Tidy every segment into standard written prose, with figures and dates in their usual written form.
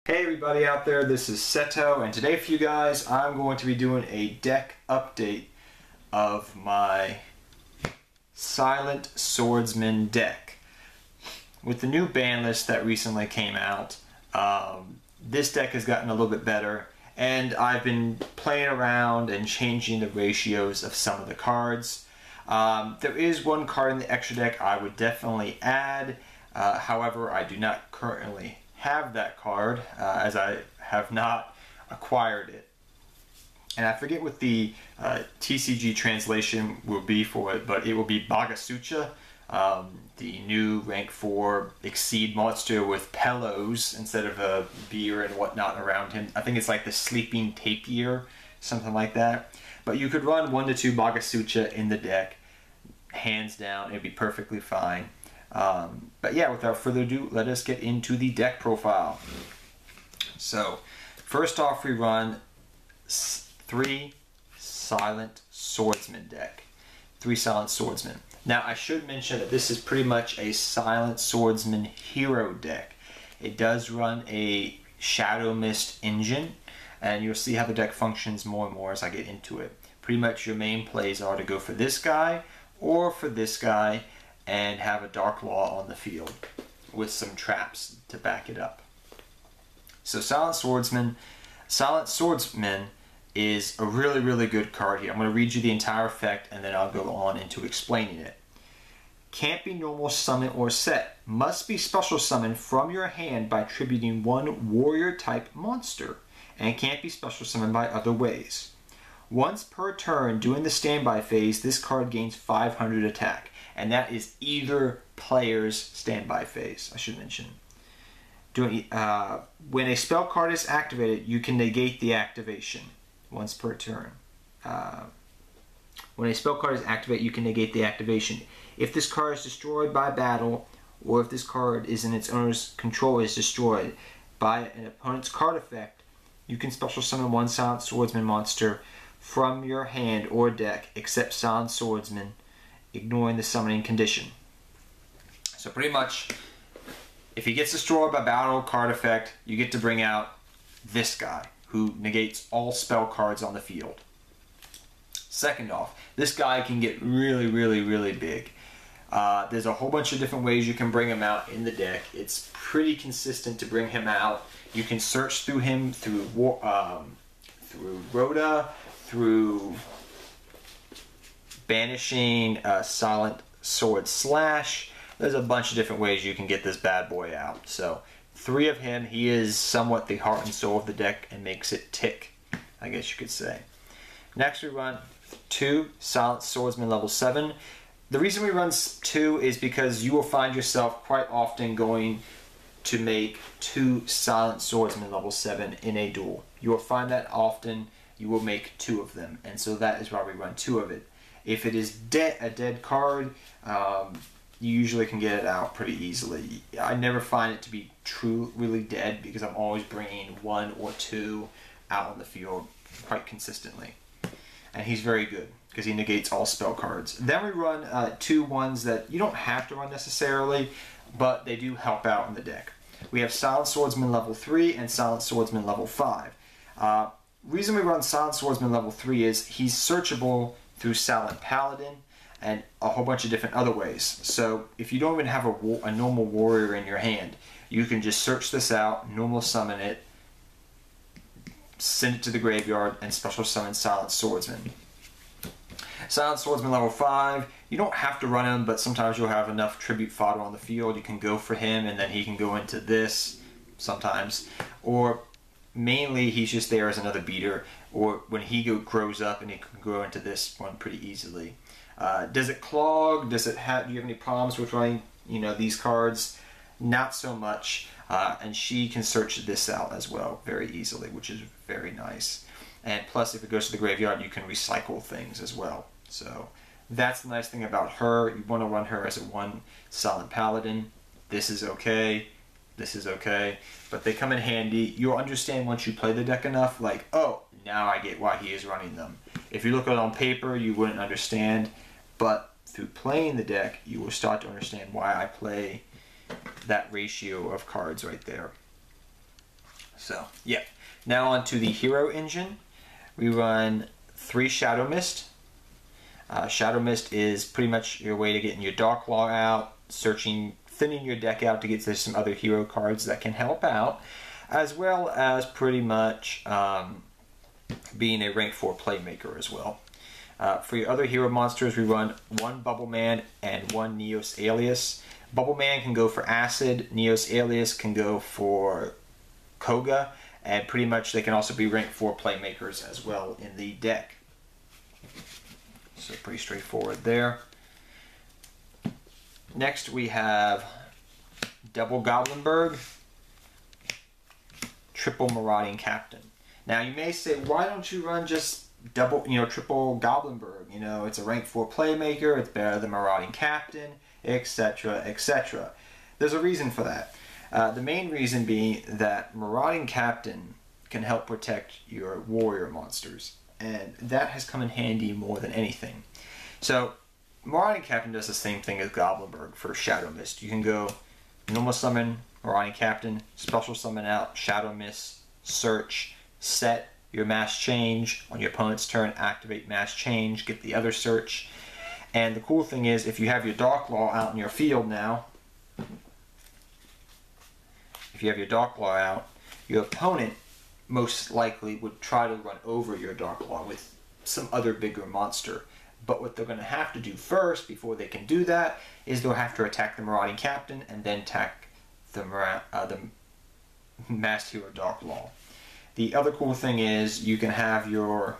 Hey everybody out there, this is Seto, and today for you guys I'm going to be doing a deck update of my Silent Swordsman deck. With the new ban list that recently came out, this deck has gotten a little bit better, and I've been playing around and changing the ratios of some of the cards. There is one card in the extra deck I would definitely add, however I do not currently have that card as I have not acquired it, and I forget what the TCG translation will be for it, but it will be Bagasucha, the new rank 4 Exceed monster with pillows instead of a beer and whatnot around him. I think it's like the sleeping tapir, something like that. But you could run 1 to 2 Bagasucha in the deck, hands down, it'd be perfectly fine. But yeah, without further ado, let us get into the deck profile. So, first off, we run 3 Silent Swordsman deck. 3 Silent Swordsmen. Now, I should mention that this is pretty much a Silent Swordsman hero deck. It does run a Shadow Mist engine, and you'll see how the deck functions more and more as I get into it. Pretty much your main plays are to go for this guy or for this guy, and have a Dark Law on the field with some traps to back it up. So Silent Swordsman is a really good card here. I'm going to read you the entire effect and then I'll go on into explaining it. Can't be normal summon or set. Must be special summon from your hand by attributing 1 warrior type monster, and can't be special summoned by other ways. Once per turn during the standby phase, this card gains 500 attack. And that is either player's standby phase, I should mention. When a spell card is activated, you can negate the activation once per turn. When a spell card is activated, you can negate the activation. If this card is destroyed by battle, or if this card is in its owner's control is destroyed by an opponent's card effect, you can special summon 1 Silent Swordsman monster from your hand or deck, except Silent Swordsman, ignoring the summoning condition. So pretty much, if he gets destroyed by battle card effect, you get to bring out this guy, who negates all spell cards on the field. Second off, this guy can get really big. There's a whole bunch of different ways you can bring him out in the deck. It's pretty consistent to bring him out. You can search through him through Rhoda, through banishing, Silent Sword Slash. There's a bunch of different ways you can get this bad boy out. So 3 of him, he is somewhat the heart and soul of the deck and makes it tick, I guess you could say. Next we run 2 Silent Swordsman level 7. The reason we run 2 is because you will find yourself quite often going to make 2 Silent Swordsman level 7 in a duel. You will find that often you will make 2 of them, and so that is why we run 2 of it. If it is a dead card, you usually can get it out pretty easily. I never find it to be really dead because I'm always bringing 1 or 2 out on the field quite consistently. And he's very good because he negates all spell cards. Then we run 2 ones that you don't have to run necessarily, but they do help out in the deck. We have Silent Swordsman level 3 and Silent Swordsman level 5. Reason we run Silent Swordsman level 3 is he's searchable through Silent Paladin and a whole bunch of different other ways. So if you don't even have a normal warrior in your hand, you can just search this out, normal summon it, send it to the graveyard, and special summon Silent Swordsman. Silent Swordsman level 5, you don't have to run him, but sometimes you'll have enough tribute fodder on the field. You can go for him and then he can go into this sometimes. Or mainly he's just there as another beater, or when he grows up and he can grow into this one pretty easily. Does it clog? Do you have any problems with running, these cards? Not so much. And she can search this out as well very easily, which is very nice. And plus, if it goes to the graveyard, you can recycle things as well. So that's the nice thing about her. You want to run her as a 1 Silent Paladin. This is okay. This is okay. But they come in handy. You'll understand once you play the deck enough, like, oh, now I get why he is running them. If you look at it on paper, you wouldn't understand. But through playing the deck, you will start to understand why I play that ratio of cards right there. So, yeah. Now on to the hero engine. We run 3 Shadow Mist. Shadow Mist is pretty much your way to getting your Dark Law out, thinning your deck out to get to some other hero cards that can help out, as well as pretty much being a rank 4 playmaker as well. For your other hero monsters, we run 1 Bubble Man and 1 Neos Alias. Bubble Man can go for Acid, Neos Alias can go for Koga, and pretty much they can also be rank 4 playmakers as well in the deck. So pretty straightforward there. Next we have double Goblinberg, triple Marauding Captain. Now you may say, why don't you run just triple Goblinberg? You know, it's a rank 4 playmaker, it's better than Marauding Captain, etc., etc. There's a reason for that. The main reason being that Marauding Captain can help protect your warrior monsters, and that has come in handy more than anything. So Marauding Captain does the same thing as Goblinberg for Shadow Mist. You can go normal summon Marauding Captain, special summon out Shadow Mist, search, set your mass change on your opponent's turn, activate mass change, get the other search. And the cool thing is, if you have your Dark Law out in your field now, your opponent most likely would try to run over your Dark Law with some other bigger monster. But what they're going to have to do first, before they can do that, is they'll have to attack the Marauding Captain and then attack the Masked Hero Dark Law. The other cool thing is you can have your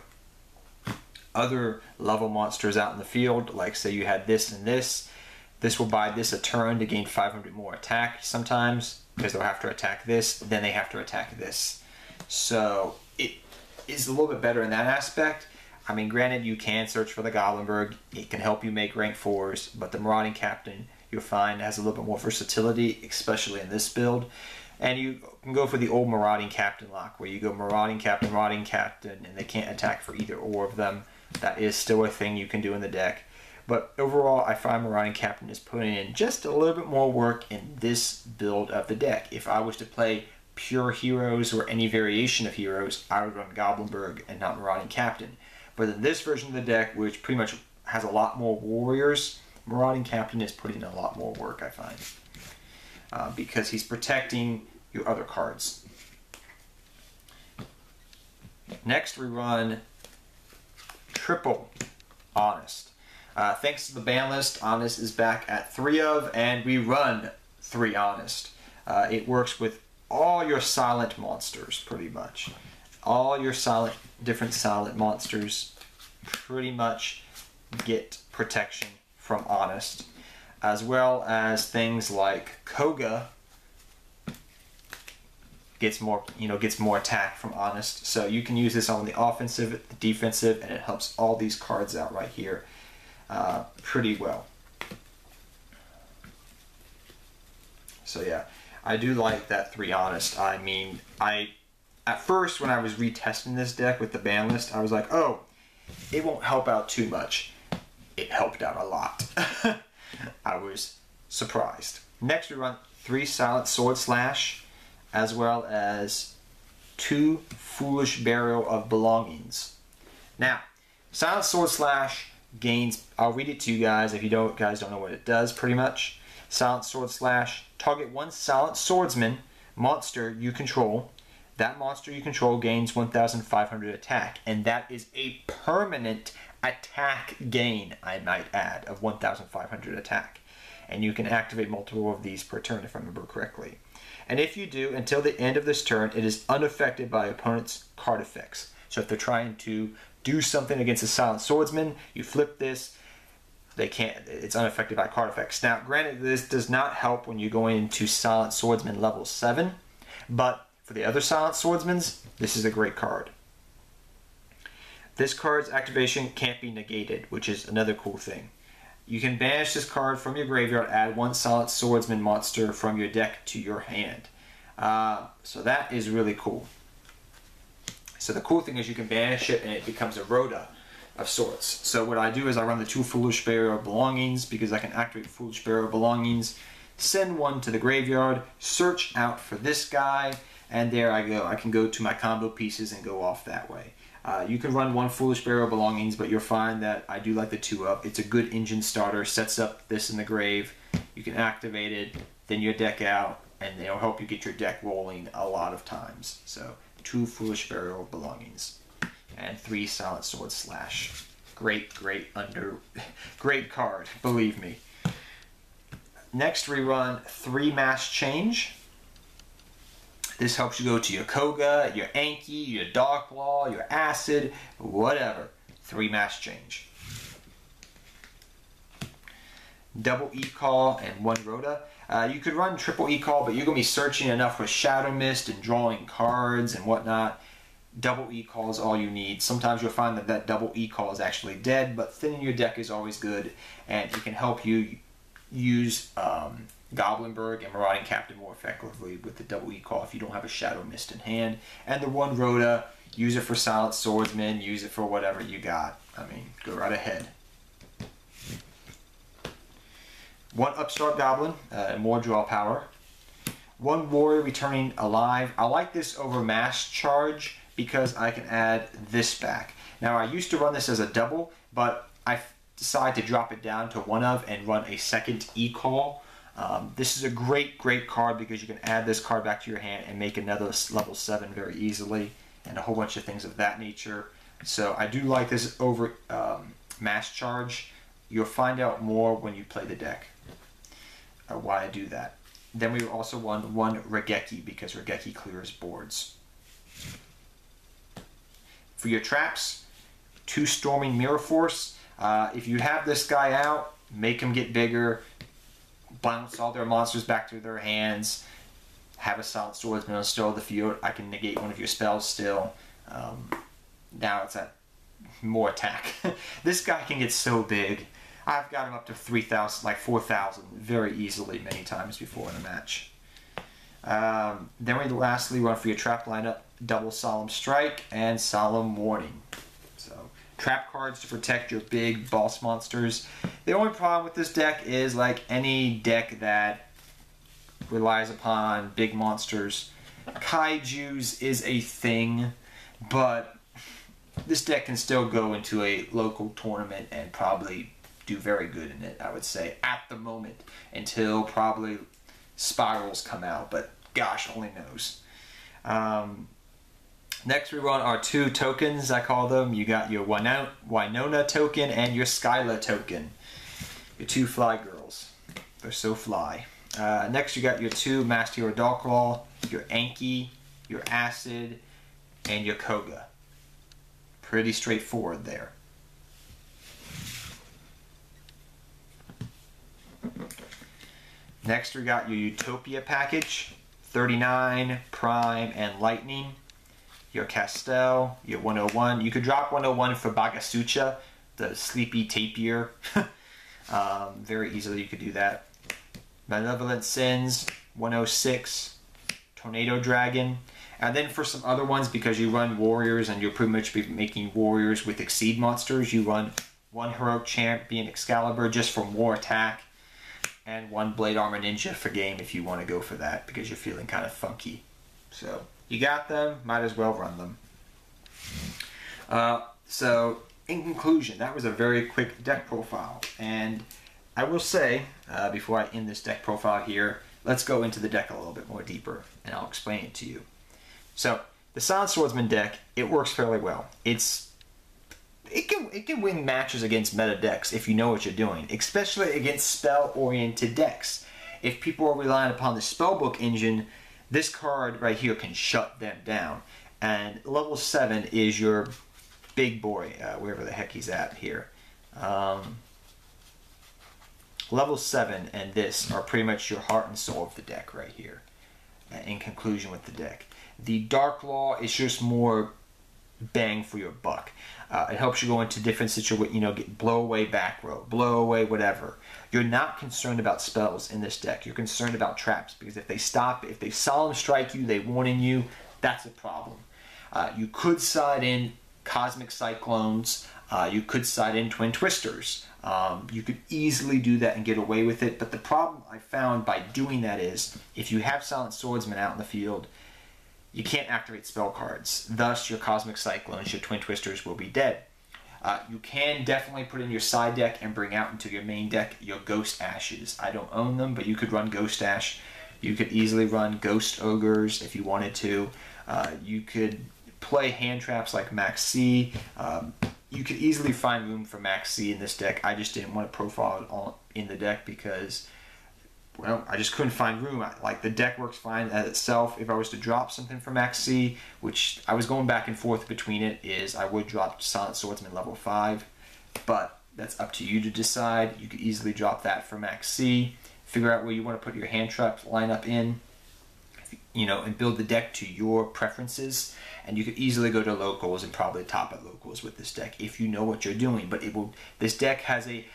other level monsters out in the field, like say you had this and this. This will buy this a turn to gain 500 more attack sometimes, because they'll have to attack this, then they have to attack this. So it is a little bit better in that aspect. I mean, granted, you can search for the Goblinberg. It can help you make rank 4s, but the Marauding Captain, you'll find, has a little bit more versatility, especially in this build. And you can go for the old Marauding Captain lock, where you go Marauding Captain, and they can't attack for either or of them. That is still a thing you can do in the deck. But overall, I find Marauding Captain is putting in just a little bit more work in this build of the deck. If I was to play pure heroes or any variation of heroes, I would run Goblinberg and not Marauding Captain. But in this version of the deck, which pretty much has a lot more warriors, Marauding Captain is putting in a lot more work, I find. Because he's protecting your other cards. Next, we run triple Honest. Thanks to the ban list, Honest is back at 3 of, and we run 3 Honest. It works with all your silent monsters, pretty much. All your different silent monsters pretty much get protection from Honest, as well as things like Koga gets more attack from Honest. So you can use this on the offensive, the defensive, and it helps all these cards out right here pretty well. So yeah, I do like that 3 Honest. I mean, at first when I was retesting this deck with the ban list, I was like, oh, it won't help out too much. It helped out a lot. I was surprised. Next we run 3 Silent Sword Slash, as well as 2 Foolish Burial of Belongings. Now, Silent Sword Slash gains, I'll read it to you guys if you guys don't know what it does pretty much. Silent Sword Slash, target 1 Silent Swordsman monster you control. That monster you control gains 1,500 attack, and that is a permanent attack gain, I might add, of 1,500 attack. And you can activate multiple of these per turn if I remember correctly. And if you do, until the end of this turn, it is unaffected by opponent's card effects. So if they're trying to do something against a Silent Swordsman, you flip this, they can't, it's unaffected by card effects. Now, granted, this does not help when you go into Silent Swordsman level 7, but for the other Silent Swordsmans, this is a great card. This card's activation can't be negated, which is another cool thing. You can banish this card from your graveyard, add 1 Silent Swordsman monster from your deck to your hand. So that is really cool. So the cool thing is you can banish it and it becomes a Rhoda of sorts. So what I do is I run the 2 Foolish Burial Belongings, because I can activate Foolish Burial Belongings, send 1 to the graveyard, search out for this guy, and there I go. I can go to my combo pieces and go off that way. You can run one Foolish Burial Belongings, but you'll find that I do like the 2-up. It's a good engine starter, sets up this in the grave. You can activate it, then your deck out, and it'll help you get your deck rolling a lot of times. So 2 Foolish Burial Belongings and 3 Silent Sword Slash. Great card, believe me. Next we run 3 Mass Change. This helps you go to your Koga, your Anki, your Darklaw, your Acid, whatever. 3 Mass Change. Double E-Call and 1 Rhoda. You could run triple E-Call, but you're going to be searching enough with Shadow Mist and drawing cards and whatnot. Double E-Call is all you need. Sometimes you'll find that double E-Call is actually dead, but thinning your deck is always good, and it can help you use Goblinberg and Marauding Captain more effectively with the double E-Call if you don't have a Shadow Mist in hand. And the 1 Rhoda, use it for Silent Swordsman, use it for whatever you got. I mean, go right ahead. 1 Upstart Goblin, more draw power. 1 Warrior returning alive. I like this over Mass Charge because I can add this back. Now I used to run this as a double, but I decided to drop it down to 1 of and run a second E-Call. This is a great card because you can add this card back to your hand and make another level 7 very easily, and a whole bunch of things of that nature. So I do like this over Mass Charge. You'll find out more when you play the deck why I do that. Then we also won 1 Regeki because Regeki clears boards. For your traps, 2 Storming Mirror Force. If you have this guy out, make him get bigger, bounce all their monsters back to their hands, have a Silent Swordsman on still the field. I can negate one of your spells still. Now it's at more attack. This guy can get so big. I've got him up to 3,000, like 4,000 very easily many times before in a match. Then we lastly run for your trap lineup, double Solemn Strike and Solemn Warning. So trap cards to protect your big boss monsters. The only problem with this deck is, like any deck that relies upon big monsters, Kaijus is a thing, but this deck can still go into a local tournament and probably do very good in it, I would say, at the moment, until probably Spirals come out, but gosh only knows. Next we run our 2 tokens, I call them. You got your Winona token and your Skyla token. Your 2 fly girls. They're so fly. Next you got your 2 Master Hero Darklaw, your Anki, your Acid, and your Koga. Pretty straightforward there. Next we got your Utopia package, 39, Prime, and Lightning. Your Castell, your 101. You could drop 101 for Bagasucha, the Sleepy Tapir. Very easily you could do that. Malevolent Sins, 106, Tornado Dragon. And then for some other ones, because you run Warriors and you'll pretty much be making Warriors with Exceed monsters, you run 1 Heroic Champion Excalibur just for more attack, and 1 Blade Armor Ninja for game if you want to go for that because you're feeling kind of funky. So you got them, might as well run them. So in conclusion, that was a very quick deck profile, and I will say before I end this deck profile here, let's go into the deck a little bit more deeper and I'll explain it to you. So the Silent Swordsman deck, it works fairly well. It can win matches against meta decks if you know what you're doing, especially against spell-oriented decks. If people are relying upon the spellbook engine, this card right here can shut them down. And level 7 is your big boy, wherever the heck he's at here. Level 7 and this are pretty much your heart and soul of the deck right here, in conclusion with the deck. The Darklaw is just more bang for your buck. It helps you go into different situations, you know, get blow away back row, blow away whatever. You're not concerned about spells in this deck. You're concerned about traps, because if they stop, if they solemn strike you, they warning you, that's a problem. You could side in Cosmic Cyclones. You could side in Twin Twisters. You could easily do that and get away with it, but the problem I found by doing that is, if you have Silent Swordsman out in the field, you can't activate spell cards. Thus, your Cosmic Cyclones, your Twin Twisters will be dead. You can definitely put in your side deck and bring out into your main deck your Ghost Ashes. I don't own them, but you could run Ghost Ash. You could easily run Ghost Ogres if you wanted to. You could play hand traps like Max C. You could easily find room for Max C in this deck. I just didn't want to profile it all in the deck because, well, I just couldn't find room. Like, the deck works fine as itself. If I was to drop something for Max C, which I was going back and forth between it, is I would drop Silent Swordsman level 5, but that's up to you to decide. You could easily drop that for Max C. Figure out where you want to put your hand trap lineup in, you know, and build the deck to your preferences. And you could easily go to locals and probably top at locals with this deck if you know what you're doing. But this deck has a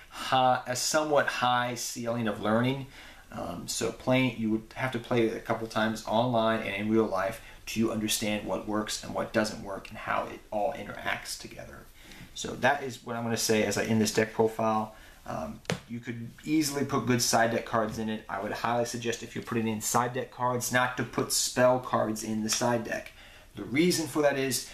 somewhat high ceiling of learning. So you would have to play it a couple times online and in real life to understand what works and what doesn't work and how it all interacts together. So that is what I'm going to say as I end this deck profile. You could easily put good side deck cards in it. I would highly suggest, if you're putting in side deck cards, not to put spell cards in the side deck. The reason for that is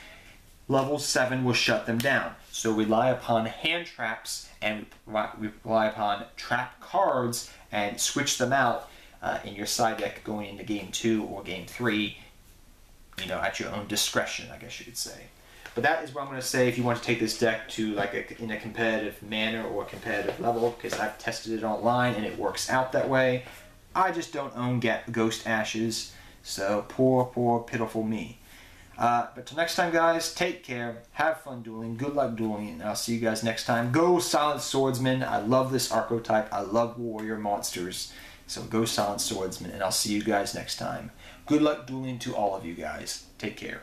level 7 will shut them down. So rely upon hand traps and rely upon trap cards and switch them out in your side deck going into game 2 or game 3, you know, at your own discretion, I guess you could say. But that is what I'm going to say if you want to take this deck to in a competitive manner or competitive level, because I've tested it online and it works out that way. I just don't own Ghost Ashes, so poor, pitiful me. But till next time, guys, take care, have fun dueling, good luck dueling, and I'll see you guys next time. Go Silent Swordsman. I love this archetype. I love warrior monsters. So go Silent Swordsman, and I'll see you guys next time. Good luck dueling to all of you guys. Take care.